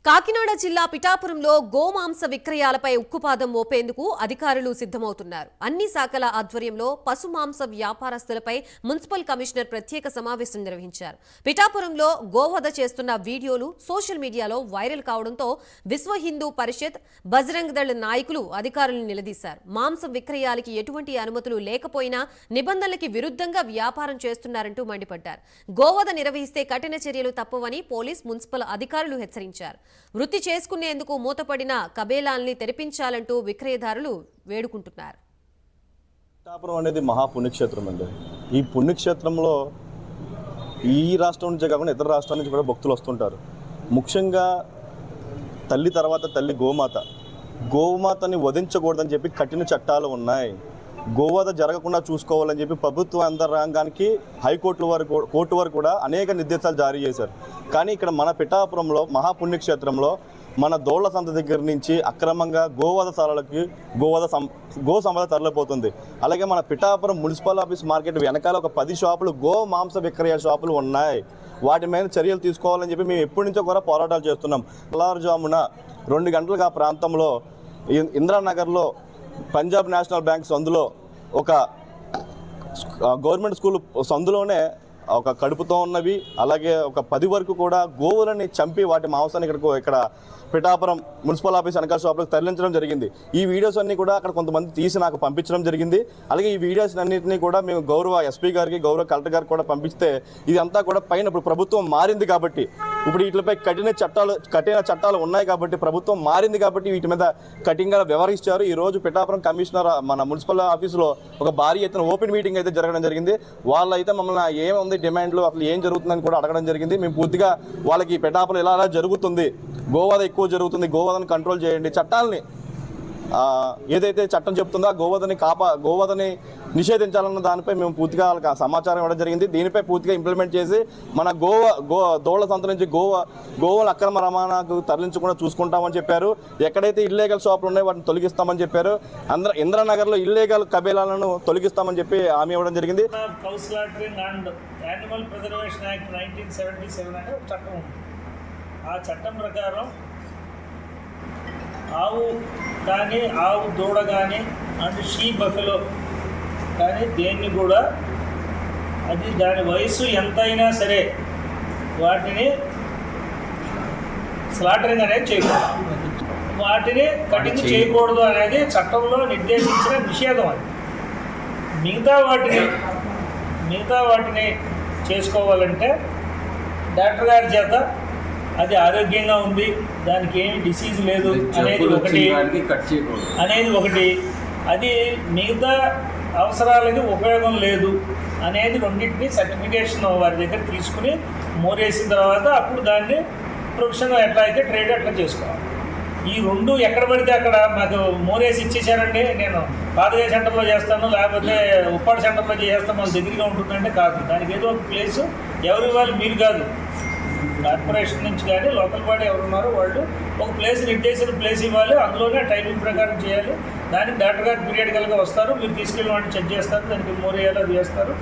కాకినాడ జిల్లా పిఠాపురంలో గోమాంస విక్రయాలపై ఉక్కుపాదం మోపేందుకు అధికారులు సిద్ధమవుతున్నారు. అన్ని శాఖల ఆధ్వర్యంలో పశుమాంస వ్యాపారస్తులపై మున్సిపల్ కమిషనర్ ప్రత్యేక సమావేశం నిర్వహించారు. పిఠాపురంలో గోవధ చేస్తున్న వీడియోలు సోషల్ మీడియాలో వైరల్ కావడంతో విశ్వ హిందూ పరిషత్, బజరంగ్ దళ్ నాయకులు అధికారులను నిలదీశారు. మాంసం విక్రయాలకి ఎటువంటి అనుమతులు లేకపోయినా నిబంధనలకి విరుద్ధంగా వ్యాపారం చేస్తున్నారంటూ మండిపడ్డారు. గోవధ నిర్వహిస్తే కఠిన చర్యలు తప్పవని పోలీస్, మున్సిపల్ అధికారులు హెచ్చరించారు. వృత్తి చేసుకునేందుకు మూతపడిన కబేలాల్ని తెరిపించాలంటూ విక్రయదారులు వేడుకుంటున్నారు. పిఠాపురం అనేది మహాపుణ్యక్షేత్రం అండి. ఈ పుణ్యక్షేత్రంలో ఈ రాష్ట్రం నుంచే కాకుండా ఇతర రాష్ట్రాల నుంచి కూడా భక్తులు వస్తుంటారు. ముఖ్యంగా తల్లి తర్వాత తల్లి గోమాతని వధించకూడదని చెప్పి కఠిన చట్టాలు ఉన్నాయి. గోవధ జరగకుండా చూసుకోవాలని చెప్పి ప్రభుత్వ యంత్రాంగానికి హైకోర్టు కోర్టు వారు కూడా అనేక నిర్దేశాలు జారీ చేశారు. కానీ ఇక్కడ మన పిఠాపురంలో మహాపుణ్యక్షేత్రంలో మన దోళ్ల సంత దగ్గర నుంచి అక్రమంగా గోవధశాలలకి గో సంపద తరలిపోతుంది. అలాగే మన పిఠాపురం మున్సిపల్ ఆఫీస్ మార్కెట్ వెనకాల ఒక 10 షాపులు గో మాంస విక్రయ షాపులు ఉన్నాయి. వాటి మీద చర్యలు తీసుకోవాలని చెప్పి మేము ఎప్పటి నుంచో కూడా పోరాటాలు చేస్తున్నాం. తెల్లవారుజామున 2 గంటలకు ఆ ప్రాంతంలో ఇంద్రానగర్లో పంజాబ్ నేషనల్ బ్యాంక్ సందులో ఒక గవర్నమెంట్ స్కూల్ సందులోనే ఒక కడుపుతో ఉన్నవి, అలాగే ఒక 10 వరకు కూడా గోవులని చంపి వాటి మాంసాన్ని ఇక్కడ పిఠాపురం మున్సిపల్ ఆఫీస్ వెనకాల షాపులకు తరలించడం జరిగింది. ఈ వీడియోస్ అన్నీ కూడా అక్కడ కొంతమంది తీసి నాకు పంపించడం జరిగింది. అలాగే ఈ వీడియోస్ అన్నింటినీ కూడా మేము గౌరవ ఎస్పీ గారికి, గౌరవ కలెక్టర్ గారికి కూడా పంపిస్తే ఇదంతా కూడా పైన ఇప్పుడు ప్రభుత్వం మారింది కాబట్టి, ఇప్పుడు వీటిపై కఠిన చట్టాలు ఉన్నాయి కాబట్టి, ప్రభుత్వం మారింది కాబట్టి వీటి మీద కఠినంగా వ్యవహరించారు. ఈ రోజు పిఠాపురం కమిషనర్ మన మున్సిపల్ ఆఫీసులో ఒక భారీ ఎత్తున ఓపెన్ మీటింగ్ అయితే జరగడం జరిగింది. వాళ్ళైతే మమ్మల్ని ఏముంది డిమాండ్లు, అసలు ఏం జరుగుతుందని కూడా అడగడం జరిగింది. మేము పూర్తిగా వాళ్ళకి పిఠాపురం ఇలా జరుగుతుంది, గోవధ ఎక్కువ జరుగుతుంది, గోవధని కంట్రోల్ చేయండి, చట్టాలని ఏదైతే చట్టం చెప్తుందో గోవధని నిషేధించాలన్న దానిపై మేము పూర్తిగా వాళ్ళకి సమాచారం ఇవ్వడం జరిగింది. దీనిపై పూర్తిగా ఇంప్లిమెంట్ చేసి మన దోళ్ల సంత నుంచి గోవుల అక్రమ రవాణాకు తరలించకుండా చూసుకుంటామని చెప్పారు. ఎక్కడైతే ఇల్లీగల్ షాపులు ఉన్నాయో వాటిని తొలగిస్తామని చెప్పారు. ఇంద్రానగర్లో ఇల్లీగల్ కబేలాలను తొలగిస్తామని చెప్పి హామీ ఇవ్వడం జరిగింది. ఆ చట్టం ప్రకారం ఆవు కానీ, ఆవు దూడ కానీ, అండ్ షీ బఫెలో కానీ దేన్ని కూడా అది దాని వయసు ఎంతైనా సరే వాటిని స్లాటరింగ్ అనేది చేయకూడదు, వాటిని కటింగ్ చేయకూడదు అనేది చట్టంలో నిర్దేశించిన నిషేధం. అది మిగతా వాటిని చేసుకోవాలంటే డాక్టర్ గారి చేత అది ఆరోగ్యంగా ఉంది, దానికి ఏమి డిసీజ్ లేదు అనేది ఒకటి, అది మిగతా అవసరాలకి ఉపయోగం లేదు అనేది రెండింటినీ సర్టిఫికేషన్ వారి దగ్గర తీసుకుని మోరేసిన తర్వాత అప్పుడు దాన్ని ప్రొఫెషన్ ఎట్లా అయితే ట్రేడ్ అట్లా చేసుకోవాలి. ఈ రెండు ఎక్కడ పడితే అక్కడ మాకు మోరేసి ఇచ్చేసారండి, నేను పాదగా సెంటర్లో చేస్తాను లేకపోతే ఉప్పాడు సెంటర్లో చేస్తాను, మన దగ్గరగా ఉంటుందంటే కాదు. దానికి ఏదో ఒక ప్లేసు ఎవరు ఇవ్వాలి, మీరు కాదు, కార్పొరేషన్ నుంచి కానీ లోకల్ బాడీ ఎవరున్నారో వాళ్ళు ఒక ప్లేస్ నిర్దేశించిన ప్లేస్ ఇవ్వాలి, అందులోనే టైమింగ్ ప్రకారం చేయాలి. దానికి డాక్టర్ గారు పీరియడికల్గా వస్తారు, మీరు తీసుకెళ్ళి వాడిని చెక్ చేస్తారు, దానికి మోరేయాలి అది చేస్తారు.